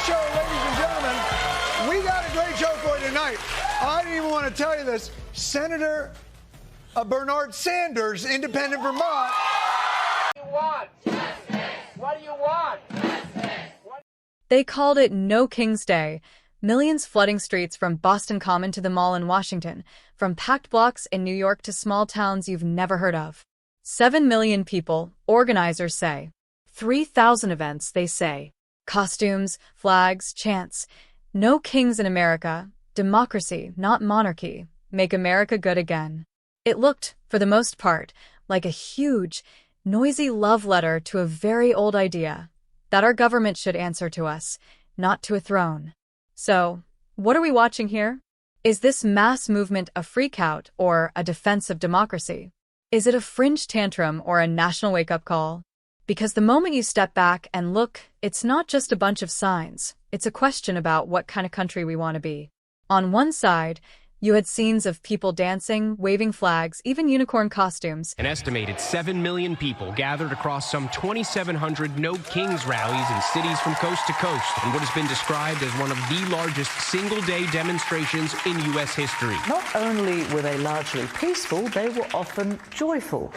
show, ladies and gentlemen. We got a great show for you tonight. I didn't even want to tell you this. Senator Bernard Sanders, independent Vermont. What do you want? Justice. What do you want? Justice. They called it No King's Day. Millions flooding streets from Boston Common to the Mall in Washington, from packed blocks in New York to small towns you've never heard of. 7 million people, organizers say. 3,000 events, they say. Costumes, flags, chants. No kings in America. Democracy, not monarchy. Make America good again. It looked, for the most part, like a huge, noisy love letter to a very old idea, that our government should answer to us, not to a throne. So, what are we watching here? Is this mass movement a freakout or a defense of democracy? Is it a fringe tantrum or a national wake-up call? Because the moment you step back and look, it's not just a bunch of signs. It's a question about what kind of country we want to be. On one side, you had scenes of people dancing, waving flags, even unicorn costumes. An estimated 7 million people gathered across some 2,700 No Kings rallies in cities from coast to coast in what has been described as one of the largest single-day demonstrations in U.S. history. Not only were they largely peaceful, they were often joyful.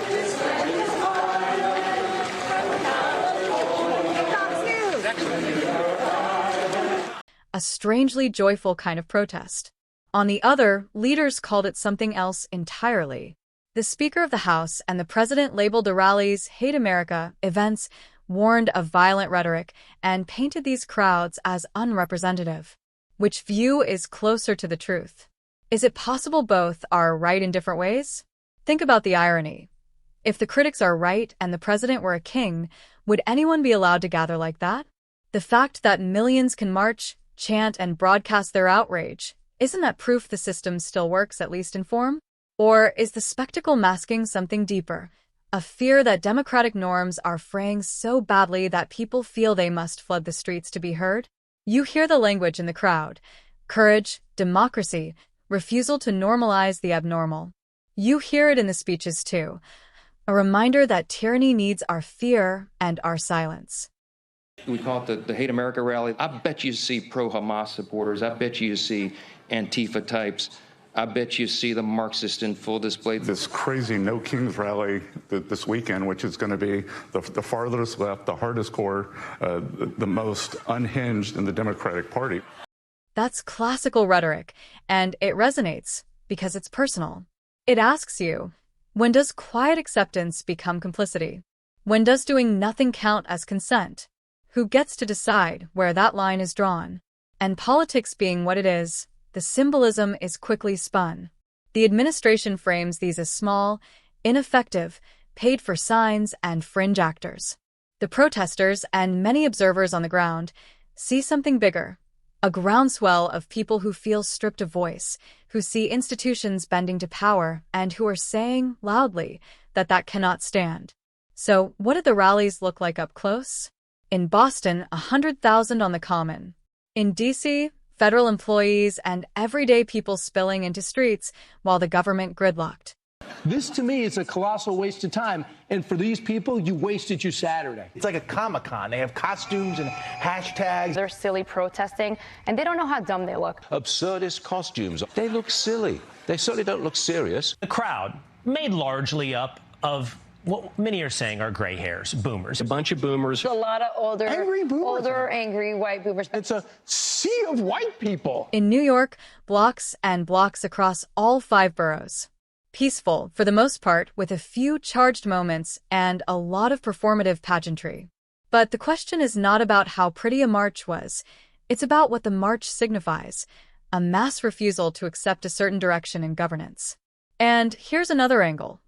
A strangely joyful kind of protest. On the other, leaders called it something else entirely. The Speaker of the House and the President labeled the rallies Hate America events, warned of violent rhetoric, and painted these crowds as unrepresentative. Which view is closer to the truth? Is it possible both are right in different ways? Think about the irony. If the critics are right and the president were a king, would anyone be allowed to gather like that? The fact that millions can march, chant, and broadcast their outrage, isn't that proof the system still works, at least in form? Or is the spectacle masking something deeper? A fear that democratic norms are fraying so badly that people feel they must flood the streets to be heard? You hear the language in the crowd. Courage, democracy, refusal to normalize the abnormal. You hear it in the speeches too. A reminder that tyranny needs our fear and our silence. We call it the Hate America rally. I bet you see pro-Hamas supporters. I bet you see Antifa types. I bet you see the Marxist in full display. This crazy No Kings rally this weekend, which is going to be the farthest left, the hardest core, the most unhinged in the Democratic Party. That's classical rhetoric, and it resonates because it's personal. It asks you, when does quiet acceptance become complicity? When does doing nothing count as consent? Who gets to decide where that line is drawn? And politics being what it is, the symbolism is quickly spun. The administration frames these as small, ineffective, paid-for signs and fringe actors. The protesters and many observers on the ground see something bigger, a groundswell of people who feel stripped of voice, who see institutions bending to power, and who are saying loudly that cannot stand. So, what did the rallies look like up close? In Boston, 100,000 on the Common. In D.C., federal employees and everyday people spilling into streets while the government gridlocked. This, to me, is a colossal waste of time. And for these people, you wasted your Saturday. It's like a Comic-Con. They have costumes and hashtags. They're silly protesting, and they don't know how dumb they look. Absurdist costumes. They look silly. They certainly don't look serious. The crowd, made largely up of what many are saying are gray hairs, boomers. A bunch of boomers. A lot of older, angry white boomers. It's a sea of white people. In New York, blocks and blocks across all 5 boroughs. Peaceful, for the most part, with a few charged moments and a lot of performative pageantry. But the question is not about how pretty a march was. It's about what the march signifies, a mass refusal to accept a certain direction in governance. And here's another angle.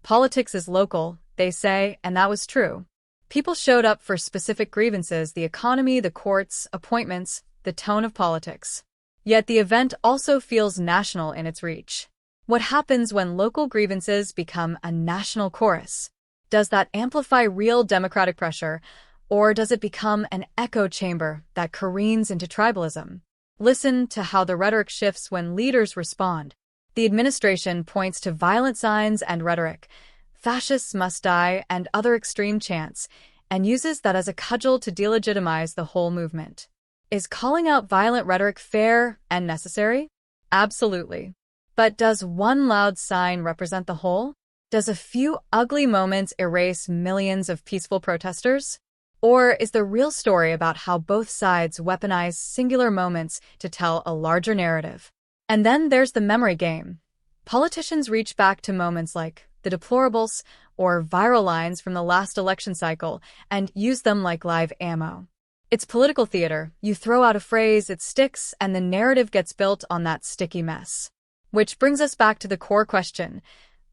Politics is local, they say, and that was true. People showed up for specific grievances, the economy, the courts, appointments, the tone of politics. Yet the event also feels national in its reach. What happens when local grievances become a national chorus? Does that amplify real democratic pressure, or does it become an echo chamber that careens into tribalism? Listen to how the rhetoric shifts when leaders respond. The administration points to violent signs and rhetoric, fascists must die and other extreme chants, and uses that as a cudgel to delegitimize the whole movement. Is calling out violent rhetoric fair and necessary? Absolutely. But does one loud sign represent the whole? Does a few ugly moments erase millions of peaceful protesters? Or is the real story about how both sides weaponize singular moments to tell a larger narrative? And then there's the memory game. Politicians reach back to moments like the deplorables or viral lines from the last election cycle and use them like live ammo. It's political theater. You throw out a phrase, it sticks, and the narrative gets built on that sticky mess. Which brings us back to the core question.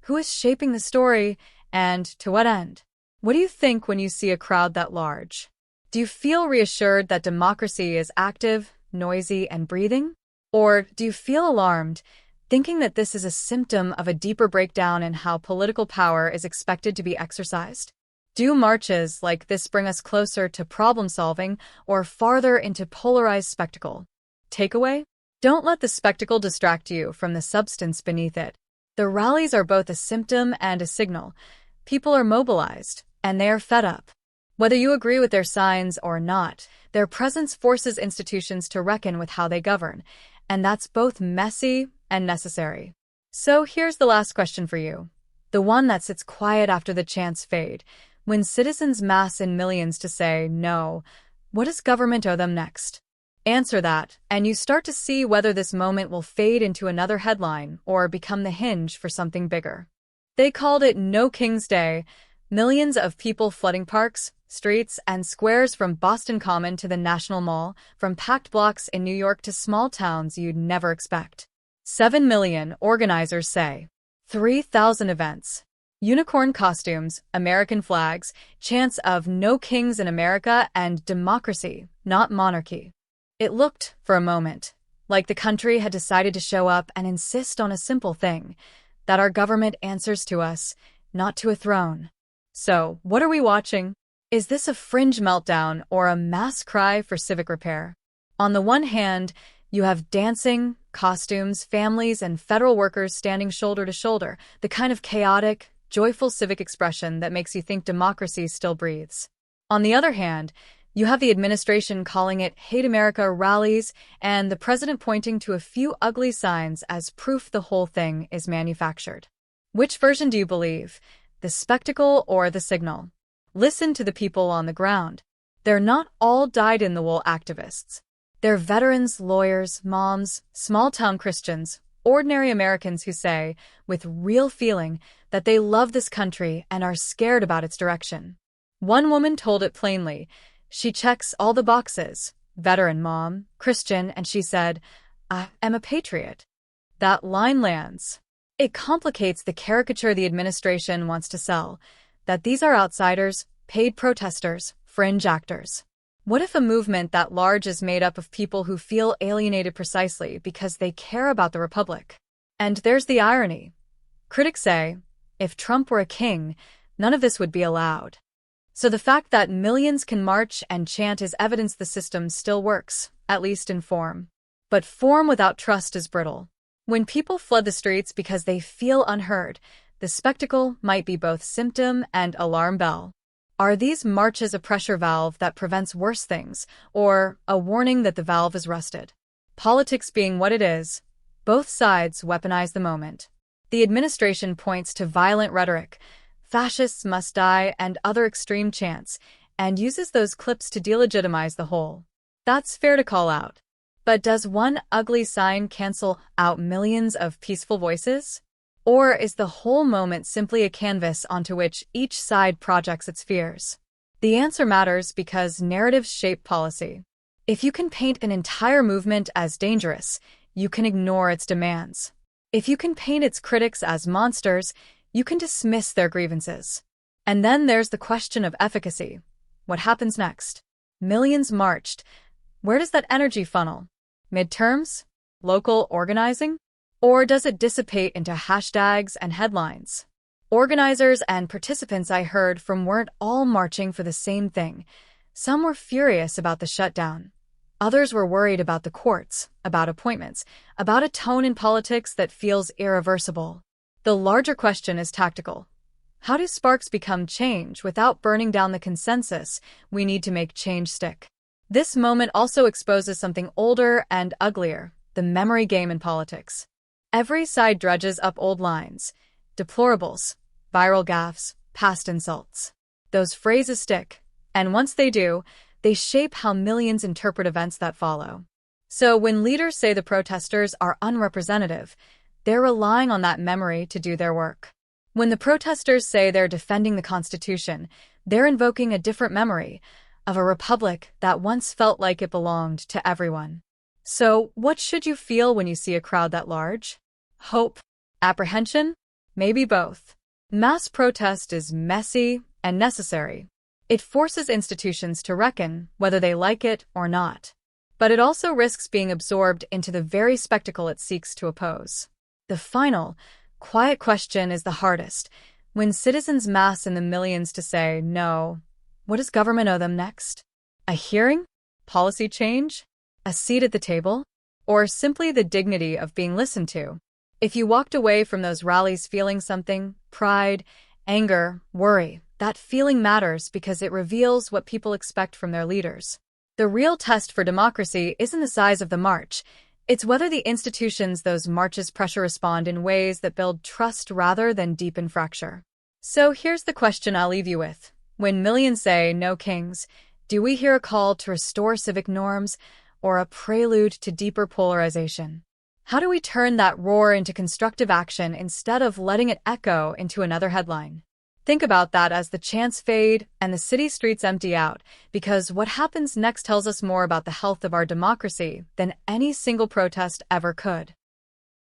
Who is shaping the story, and to what end? What do you think when you see a crowd that large? Do you feel reassured that democracy is active, noisy, and breathing? Or do you feel alarmed, thinking that this is a symptom of a deeper breakdown in how political power is expected to be exercised? Do marches like this bring us closer to problem solving or farther into polarized spectacle? Takeaway? Don't let the spectacle distract you from the substance beneath it. The rallies are both a symptom and a signal. People are mobilized, and they are fed up. Whether you agree with their signs or not, their presence forces institutions to reckon with how they govern, and that's both messy and necessary. So here's the last question for you, the one that sits quiet after the chants fade. When citizens mass in millions to say no, what does government owe them next? Answer that, and you start to see whether this moment will fade into another headline or become the hinge for something bigger. They called it No King's Day. Millions of people flooding parks, streets, and squares from Boston Common to the National Mall, from packed blocks in New York to small towns you'd never expect. 7 million, organizers say. 3,000 events. Unicorn costumes, American flags, chants of No Kings in America and democracy, not monarchy. It looked, for a moment, like the country had decided to show up and insist on a simple thing, that our government answers to us, not to a throne. So, what are we watching? Is this a fringe meltdown or a mass cry for civic repair? On the one hand, you have dancing, costumes, families, and federal workers standing shoulder to shoulder, the kind of chaotic, joyful civic expression that makes you think democracy still breathes. On the other hand, you have the administration calling it Hate America rallies and the president pointing to a few ugly signs as proof the whole thing is manufactured. Which version do you believe? The spectacle or the signal? Listen to the people on the ground. They're not all dyed-in-the-wool activists. They're veterans, lawyers, moms, small-town Christians, ordinary Americans who say, with real feeling, that they love this country and are scared about its direction. One woman told it plainly. She checks all the boxes, veteran mom, Christian, and she said, I am a patriot. That line lands. It complicates the caricature the administration wants to sell, that these are outsiders, paid protesters, fringe actors. What if a movement that large is made up of people who feel alienated precisely because they care about the republic? And there's the irony. Critics say, if Trump were a king, none of this would be allowed. So the fact that millions can march and chant is evidence the system still works, at least in form. But form without trust is brittle. When people flood the streets because they feel unheard, the spectacle might be both symptom and alarm bell. Are these marches a pressure valve that prevents worse things, or a warning that the valve is rusted? Politics being what it is, both sides weaponize the moment. The administration points to violent rhetoric, fascists must die, and other extreme chants, and uses those clips to delegitimize the whole. That's fair to call out. But does one ugly sign cancel out millions of peaceful voices? Or is the whole moment simply a canvas onto which each side projects its fears? The answer matters because narratives shape policy. If you can paint an entire movement as dangerous, you can ignore its demands. If you can paint its critics as monsters, you can dismiss their grievances. And then there's the question of efficacy. What happens next? Millions marched. Where does that energy funnel? Midterms? Local organizing? Or does it dissipate into hashtags and headlines? Organizers and participants I heard from weren't all marching for the same thing. Some were furious about the shutdown. Others were worried about the courts, about appointments, about a tone in politics that feels irreversible. The larger question is tactical. How do sparks become change without burning down the consensus we need to make change stick? This moment also exposes something older and uglier, the memory game in politics. Every side dredges up old lines, deplorables, viral gaffes, past insults. Those phrases stick, and once they do, they shape how millions interpret events that follow. So when leaders say the protesters are unrepresentative, they're relying on that memory to do their work. When the protesters say they're defending the Constitution, they're invoking a different memory of a republic that once felt like it belonged to everyone. So, what should you feel when you see a crowd that large? Hope? Apprehension? Maybe both. Mass protest is messy and necessary. It forces institutions to reckon whether they like it or not. But it also risks being absorbed into the very spectacle it seeks to oppose. The final, quiet question is the hardest. When citizens mass in the millions to say no, what does government owe them next? A hearing? Policy change? A seat at the table? Or simply the dignity of being listened to? If you walked away from those rallies feeling something, pride, anger, worry, that feeling matters because it reveals what people expect from their leaders. The real test for democracy isn't the size of the march. It's whether the institutions those marches pressure respond in ways that build trust rather than deepen fracture. So here's the question I'll leave you with. When millions say no kings, do we hear a call to restore civic norms or a prelude to deeper polarization? How do we turn that roar into constructive action instead of letting it echo into another headline? Think about that as the chants fade and the city streets empty out, because what happens next tells us more about the health of our democracy than any single protest ever could.